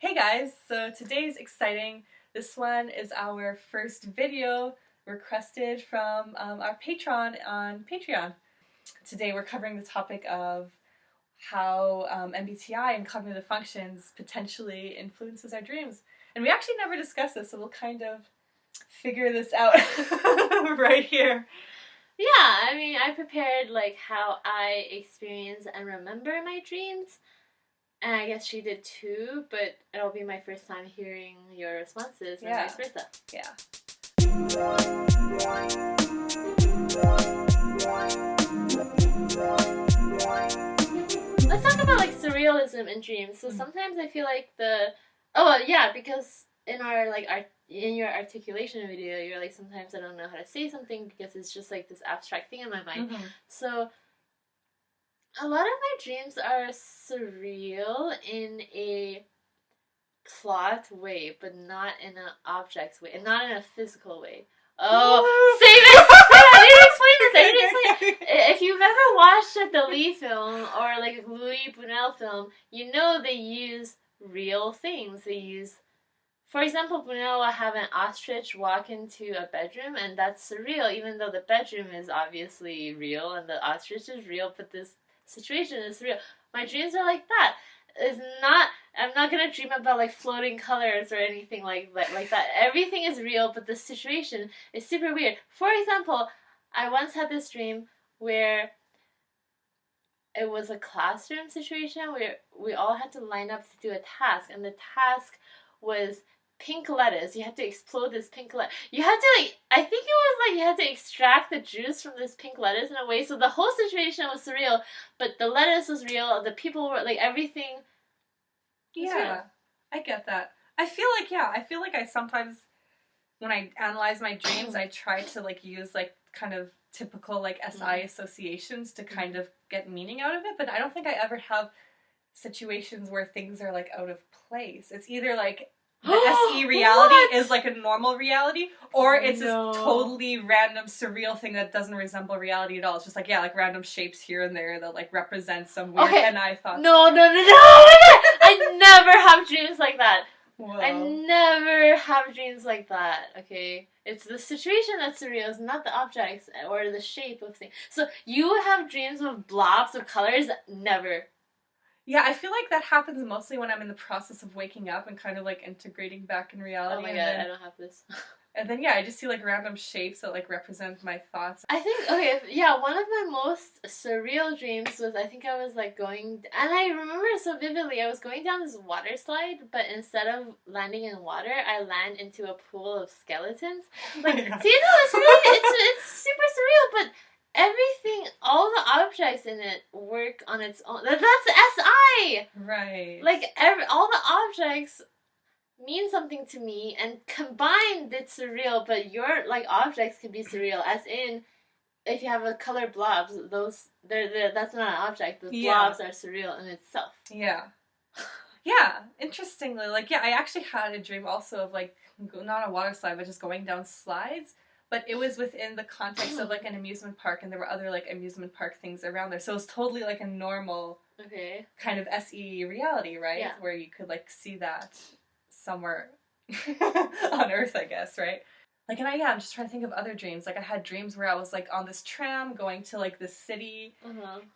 Hey guys, so today's exciting. This one is our first video requested from our patron on Patreon. Today we're covering the topic of how MBTI and cognitive functions potentially influences our dreams. And we actually never discussed this, so we'll kind of figure this out right here. Yeah, I mean, I prepared like how I experience and remember my dreams. And I guess she did too, but it'll be my first time hearing your responses and vice versa. Yeah. Let's talk about like surrealism in dreams. So sometimes I feel like because in in your articulation video, you're like, sometimes I don't know how to say something because it's just like this abstract thing in my mind. Mm-hmm. So a lot of my dreams are surreal in a plot way, but not in an object way, and not in a physical way. Oh, save it! I need to explain this. If you've ever watched a Dali film or like a Louis Buñuel film, you know they use real things. They use, for example, Buñuel will have an ostrich walk into a bedroom, and that's surreal, even though the bedroom is obviously real and the ostrich is real, but this situation is real. My dreams are like that. I'm not gonna dream about like floating colors or anything like that. Everything is real, but the situation is super weird. For example, I once had this dream where it was a classroom situation where we all had to line up to do a task, and the task was pink lettuce. You had to explode this pink lettuce. You had to I think it was like you had to extract the juice from this pink lettuce in a way. So the whole situation was surreal, but the lettuce was real. The people were like, everything. Yeah, I get that. I feel like I sometimes, when I analyze my dreams, I try to like use like kind of typical like SI associations to kind of get meaning out of it, but I don't think I ever have situations where things are like out of place. It's either like the SE reality is like a normal reality, or it's this totally random surreal thing that doesn't resemble reality at all. It's just like, like random shapes here and there that like represent some weird NI thoughts. No. I never have dreams like that. Whoa. I never have dreams like that, okay? It's the situation that's surreal, it's not the objects or the shape of things. So you have dreams of blobs of colors? Never. Yeah, I feel like that happens mostly when I'm in the process of waking up and kind of like integrating back in reality. Oh my god, I don't have this. And then I just see like random shapes that like represent my thoughts. I think, one of my most surreal dreams was, I think I was like going, and I remember it so vividly, I was going down this water slide, but instead of landing in water, I land into a pool of skeletons. Like, see, it's really, it's super surreal, but everything, all the objects in it work on its own. That's SI! Right. Like, all the objects mean something to me, and combined it's surreal, but your, like, objects can be surreal, as in, if you have a colored blobs, that's not an object. The blobs are surreal in itself. Yeah. Yeah, interestingly, like, I actually had a dream also of, like, not a water slide, but just going down slides. But it was within the context of, like, an amusement park, and there were other, like, amusement park things around there. So it was totally, like, a normal kind of SE reality, right? Yeah. Where you could, like, see that somewhere on Earth, I guess, right? Like, and I'm just trying to think of other dreams. Like, I had dreams where I was, like, on this tram going to, like, this city,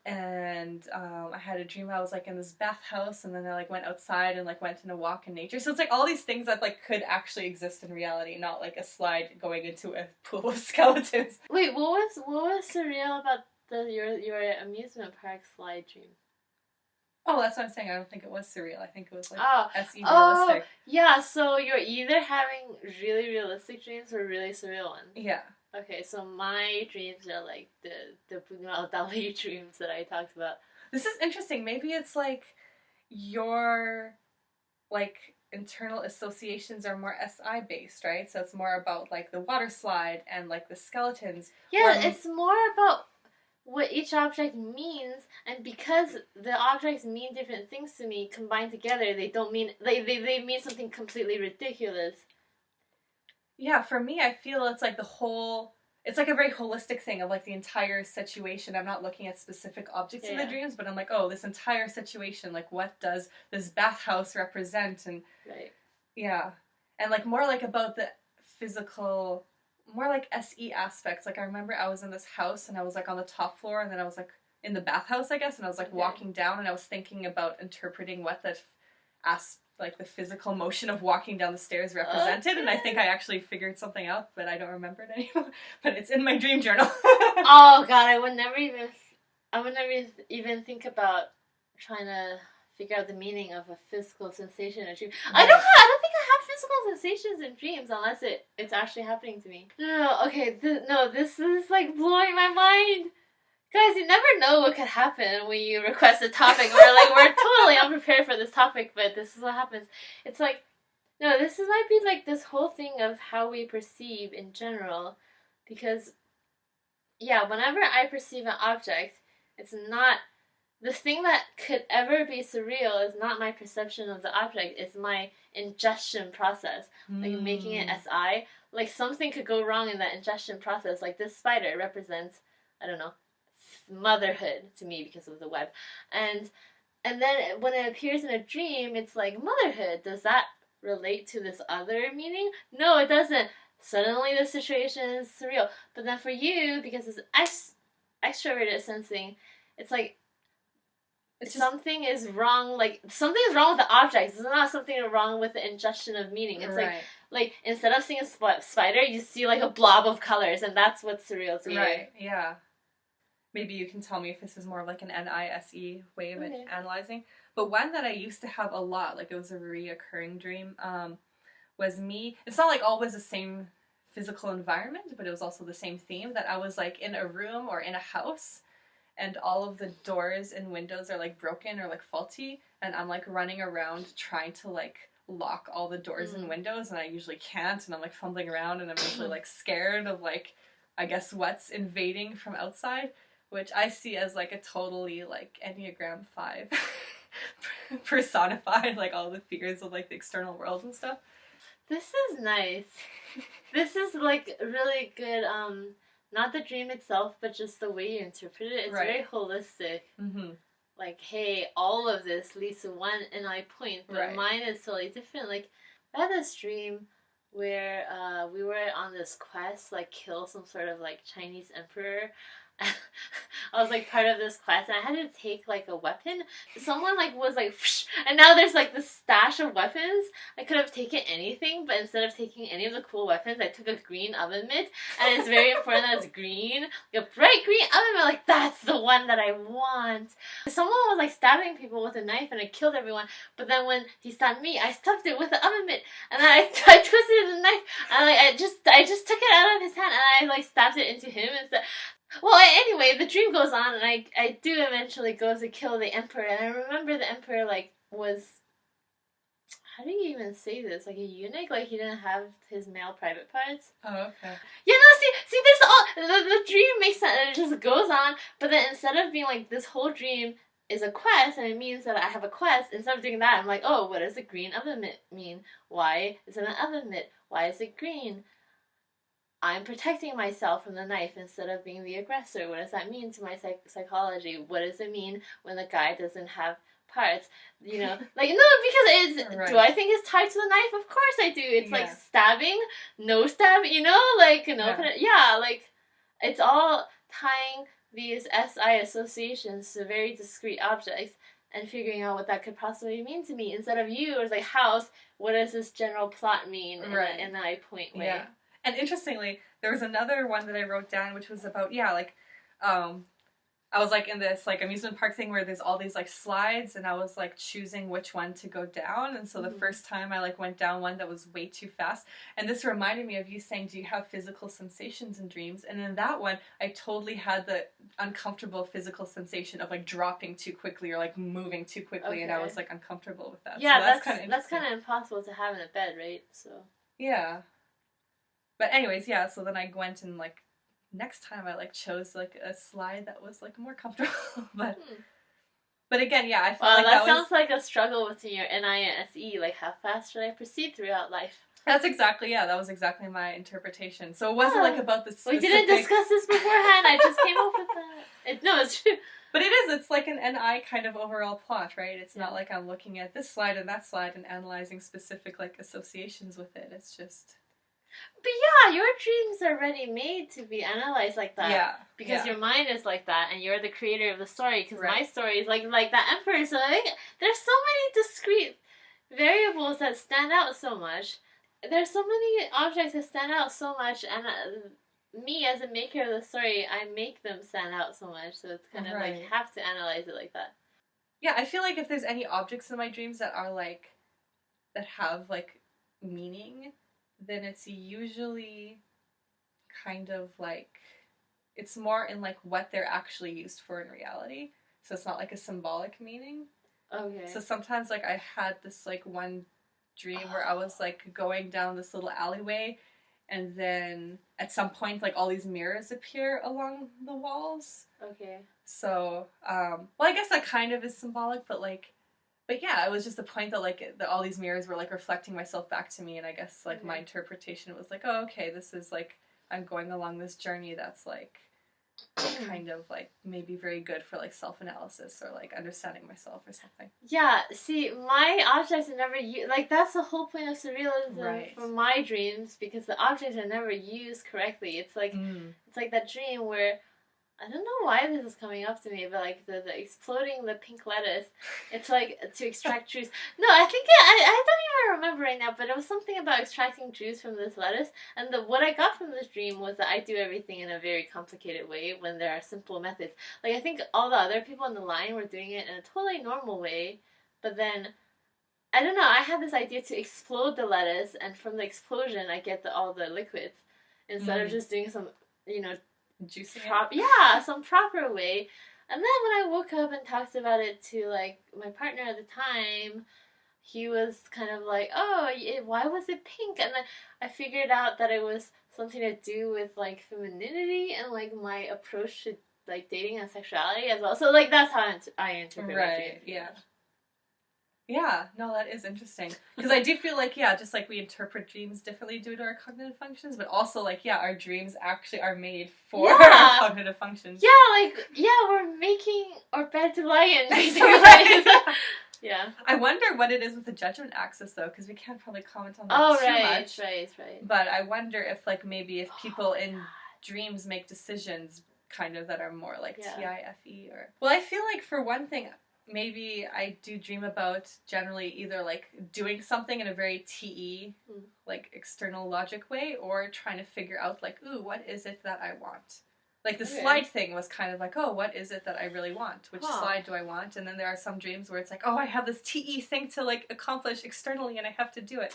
and I had a dream where I was, like, in this bathhouse, and then I, like, went outside and, like, went on a walk in nature. So it's, like, all these things that, like, could actually exist in reality, not, like, a slide going into a pool of skeletons. Wait, what was surreal about your amusement park slide dream? Oh, that's what I'm saying. I don't think it was surreal. I think it was, like, SE realistic. Yeah, so you're either having really realistic dreams or really surreal ones. Yeah. Okay, so my dreams are, like, the Buñuel Dali dreams that I talked about. This is interesting. Maybe it's, like, your, like, internal associations are more SI-based, right? So it's more about, like, the water slide and, like, the skeletons. Yeah, it's more about what each object means, and because the objects mean different things to me, combined together, they don't mean, they mean something completely ridiculous. Yeah, for me, I feel it's like the whole it's like a very holistic thing of like the entire situation. I'm not looking at specific objects in the dreams, but I'm like, oh, this entire situation, like what does this bathhouse represent? And yeah. And like more like about the physical, more like SE aspects. Like I remember I was in this house and I was like on the top floor and then I was like in the bathhouse, I guess, and I was like walking down and I was thinking about interpreting what the like the physical motion of walking down the stairs represented, and I think I actually figured something out, but I don't remember it anymore. But it's in my dream journal. Oh god, I would never even think about trying to figure out the meaning of a physical sensation in a dream. I don't think I have physical sensations in dreams unless it's actually happening to me. No, okay, this is like blowing my mind. Guys, you never know what could happen when you request a topic. We're totally unprepared for this topic, but this is what happens. It's like, no, might be like this whole thing of how we perceive in general. Because, yeah, whenever I perceive an object, it's not, the thing that could ever be surreal is not my perception of the object, it's my ingestion process. Like making it SI. Like something could go wrong in that ingestion process. Like this spider represents, I don't know, motherhood to me because of the web, and then when it appears in a dream, it's like motherhood. Does that relate to this other meaning? No, it doesn't. Suddenly the situation is surreal. But then for you, because it's extroverted sensing, it's like something is wrong. Like something is wrong with the object. There's not something wrong with the ingestion of meaning. It's like instead of seeing a spider, you see like a blob of colors, and that's what's surreal to you. Right. Yeah. Maybe you can tell me if this is more of like an NISE way of analyzing. But one that I used to have a lot, like it was a reoccurring dream, was me. It's not like always the same physical environment, but it was also the same theme, that I was like in a room or in a house and all of the doors and windows are like broken or like faulty, and I'm like running around trying to like lock all the doors and windows, and I usually can't, and I'm like fumbling around, and I'm usually like scared of like, I guess, what's invading from outside. Which I see as like a totally like Enneagram 5 personified, like all the fears of like the external world and stuff. This is nice. This is like really good, not the dream itself, but just the way you interpret it. It's very holistic. Like, hey, all of this leads to one NI point, but mine is totally different. Like, I had this dream where we were on this quest, like kill some sort of like Chinese emperor. I was like part of this quest, and I had to take like a weapon. Someone like was like, whoosh, and now there's like this stash of weapons. I could have taken anything, but instead of taking any of the cool weapons, I took a green oven mitt, and it's very important that it's green, like a bright green oven mitt. Like that's the one that I want. Someone was like stabbing people with a knife, and I killed everyone. But then when he stabbed me, I stuffed it with the oven mitt, and then I twisted the knife, and like I just took it out of his hand, and I like stabbed it into him instead. Well, anyway, the dream goes on, and I do eventually go to kill the emperor, and I remember the emperor, like, was, how do you even say this, like a eunuch? Like, he didn't have his male private parts? Oh, okay. Yeah, no, see, there's all, the dream makes sense, and it just goes on, but then instead of being like, this whole dream is a quest, and it means that I have a quest, instead of doing that, I'm like, oh, what does a green oven mitt mean? Why is it an oven mitt? Why is it green? I'm protecting myself from the knife instead of being the aggressor. What does that mean to my psychology? What does it mean when the guy doesn't have parts? You know, like, no, because it's, do I think it's tied to the knife? Of course I do. It's like stabbing, no stabbing, you know, like, like, it's all tying these SI associations to very discrete objects and figuring out what that could possibly mean to me. Instead of you, or like house, what does this general plot mean in an I point way? Yeah. And interestingly, there was another one that I wrote down, which was about, I was like in this like amusement park thing where there's all these like slides, and I was like choosing which one to go down. And so the first time I like went down one that was way too fast. And this reminded me of you saying, do you have physical sensations in dreams? And in that one, I totally had the uncomfortable physical sensation of like dropping too quickly or like moving too quickly, and I was like uncomfortable with that. Yeah, so that's kind of impossible to have in a bed, right? So yeah. But anyways, yeah, so then I went and, like, next time I, like, chose, like, a slide that was, like, more comfortable. But again, I felt like that sounds like a struggle between your NI and SE. Like, how fast should I proceed throughout life? That's exactly, yeah, that was exactly my interpretation. So it wasn't like about the We specific... didn't discuss this beforehand. I just came up with that. No, it's true. But it's like an NI kind of overall plot, right? It's not like I'm looking at this slide and that slide and analyzing specific like associations with it. It's just... But yeah, your dreams are ready made to be analyzed like that. Yeah. Because your mind is like that, and you're the creator of the story. Because Right. my story is like that emperor. So like, there's so many discrete variables that stand out so much. There's so many objects that stand out so much, and me as a maker of the story, I make them stand out so much. So it's kind of like have to analyze it like that. Yeah, I feel like if there's any objects in my dreams that are like that have like meaning, then it's usually kind of like it's more in like what they're actually used for in reality. So it's not like a symbolic meaning. Okay. So sometimes like I had this like one dream where I was like going down this little alleyway, and then at some point like all these mirrors appear along the walls. Okay. So well, I guess that kind of is symbolic, but yeah, it was just the point that like all these mirrors were like reflecting myself back to me, and I guess like my interpretation was like, oh, okay, this is like I'm going along this journey that's like kind of like maybe very good for like self-analysis or like understanding myself or something. Yeah, see, my objects are never used. Like, that's the whole point of surrealism for my dreams, because the objects are never used correctly. It's like it's like that dream where I don't know why this is coming up to me, but like the exploding the pink lettuce, it's like to extract juice. No, I think I don't even remember right now, but it was something about extracting juice from this lettuce. And what I got from this dream was that I do everything in a very complicated way when there are simple methods. Like I think all the other people on the line were doing it in a totally normal way, but then I don't know. I had this idea to explode the lettuce, and from the explosion, I get all the liquids instead of just doing some, juicing some proper way. And then when I woke up and talked about it to like my partner at the time, he was kind of like, oh, why was it pink? And then I figured out that it was something to do with like femininity and like my approach to like dating and sexuality as well. So like that's how I interpret it. Yeah, no, that is interesting. Because I do feel like, yeah, just like we interpret dreams differently due to our cognitive functions, but also like, yeah, our dreams actually are made for our cognitive functions. Yeah, we're making our bed to lie in, basically. Yeah. I wonder what it is with the judgment axis, though, because we can't probably comment on that too much. Right. But I wonder if, like, maybe if people in dreams make decisions kind of that are more like TIFE or... Well, I feel like, for one thing... Maybe I do dream about generally either like doing something in a very TE, like external logic way, or trying to figure out like, ooh, what is it that I want? Like the slide thing was kind of like, oh, what is it that I really want? Which slide do I want? And then there are some dreams where it's like, oh, I have this TE thing to like accomplish externally and I have to do it.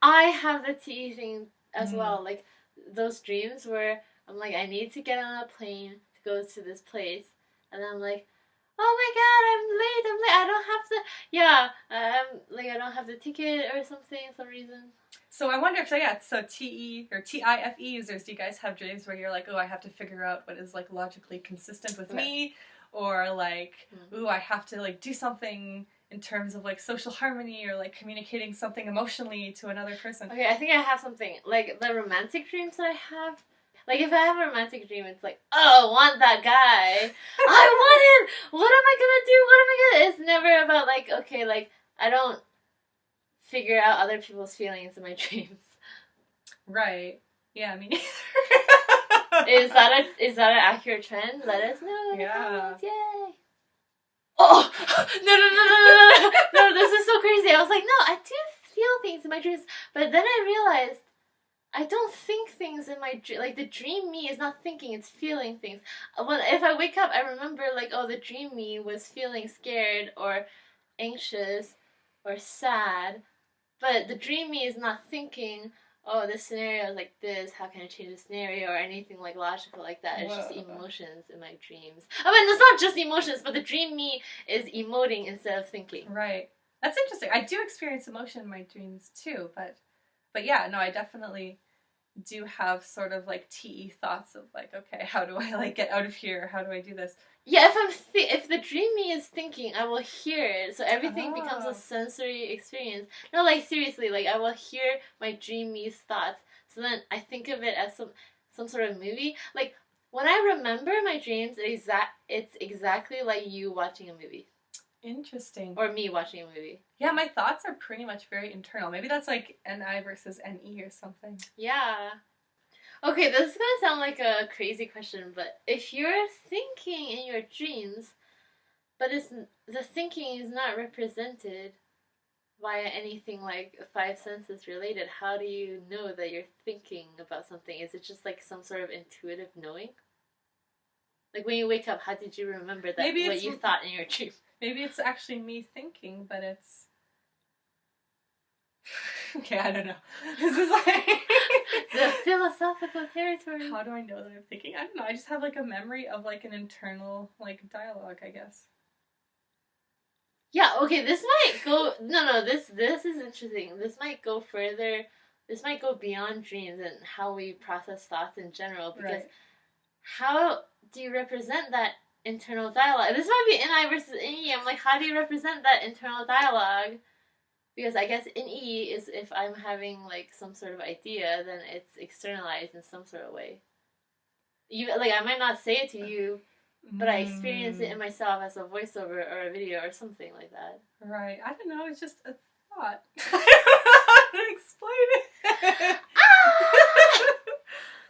I have the TE thing as well. Like those dreams where I'm like, I need to get on a plane to go to this place. And I'm like, oh my god, I'm late, I don't have I don't have the ticket or something, some reason. So I wonder if, so TE or TIFE users, do you guys have dreams where you're like, oh, I have to figure out what is, like, logically consistent with me, or, like, ooh, I have to, like, do something in terms of, like, social harmony, or, like, communicating something emotionally to another person? Okay, I think I have something, like, the romantic dreams that I have. Like, if I have a romantic dream, it's like, oh, I want that guy. I want him. What am I gonna do? It's never about, like, okay, like, I don't figure out other people's feelings in my dreams. Right. Yeah, me neither. Is that an accurate trend? Let us know in the comments. Yay. Oh! No, this is so crazy. I was like, no, I do feel things in my dreams. But then I realized, I don't think things in my dream. Like, the dream me is not thinking, it's feeling things. If I wake up, I remember, like, oh, the dream me was feeling scared or anxious or sad. But the dream me is not thinking, oh, this scenario is like this, how can I change the scenario, or anything, like, logical like that. It's just emotions in my dreams. I mean, it's not just emotions, but the dream me is emoting instead of thinking. Right. That's interesting. I do experience emotion in my dreams, too, But yeah, no, I definitely do have sort of like TE thoughts of like, okay, how do I like get out of here? How do I do this? Yeah, if the dream me is thinking, I will hear it. So everything becomes a sensory experience. No, like seriously, like I will hear my dream me's thoughts. So then I think of it as some sort of movie. Like when I remember my dreams, it's exactly like you watching a movie. Interesting. Or me watching a movie. Yeah, my thoughts are pretty much very internal. Maybe that's like NI versus NE or something. Yeah. Okay, this is gonna sound like a crazy question, but if you're thinking in your dreams, but the thinking is not represented via anything like five senses related, how do you know that you're thinking about something? Is it just like some sort of intuitive knowing? Like when you wake up, how did you remember that what you thought in your dream? Maybe it's actually me thinking, but it's... Okay, I don't know. This is like... the philosophical territory. How do I know that I'm thinking? I don't know. I just have like a memory of like an internal like dialogue, I guess. Yeah, okay, this might go... No, this is interesting. This might go further. This might go beyond dreams and how we process thoughts in general, because how do you represent that internal dialogue? This might be NI versus NE. I'm like, how do you represent that internal dialogue? Because I guess NE is if I'm having like some sort of idea, then it's externalized in some sort of way. I might not say it to you, but I experience it in myself as a voiceover or a video or something like that. Right. I don't know. It's just a thought. I don't know how to explain it.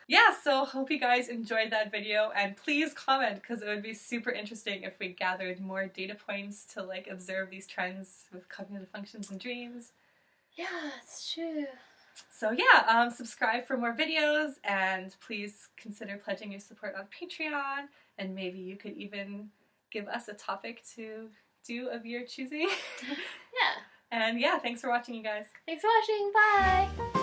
Yeah, so hope you guys enjoyed that video, and please comment, because it would be super interesting if we gathered more data points to like observe these trends with cognitive functions and dreams. Yeah, it's true. So yeah, subscribe for more videos, and please consider pledging your support on Patreon, and maybe you could even give us a topic to do of your choosing. Yeah. And yeah, thanks for watching, you guys. Thanks for watching. Bye!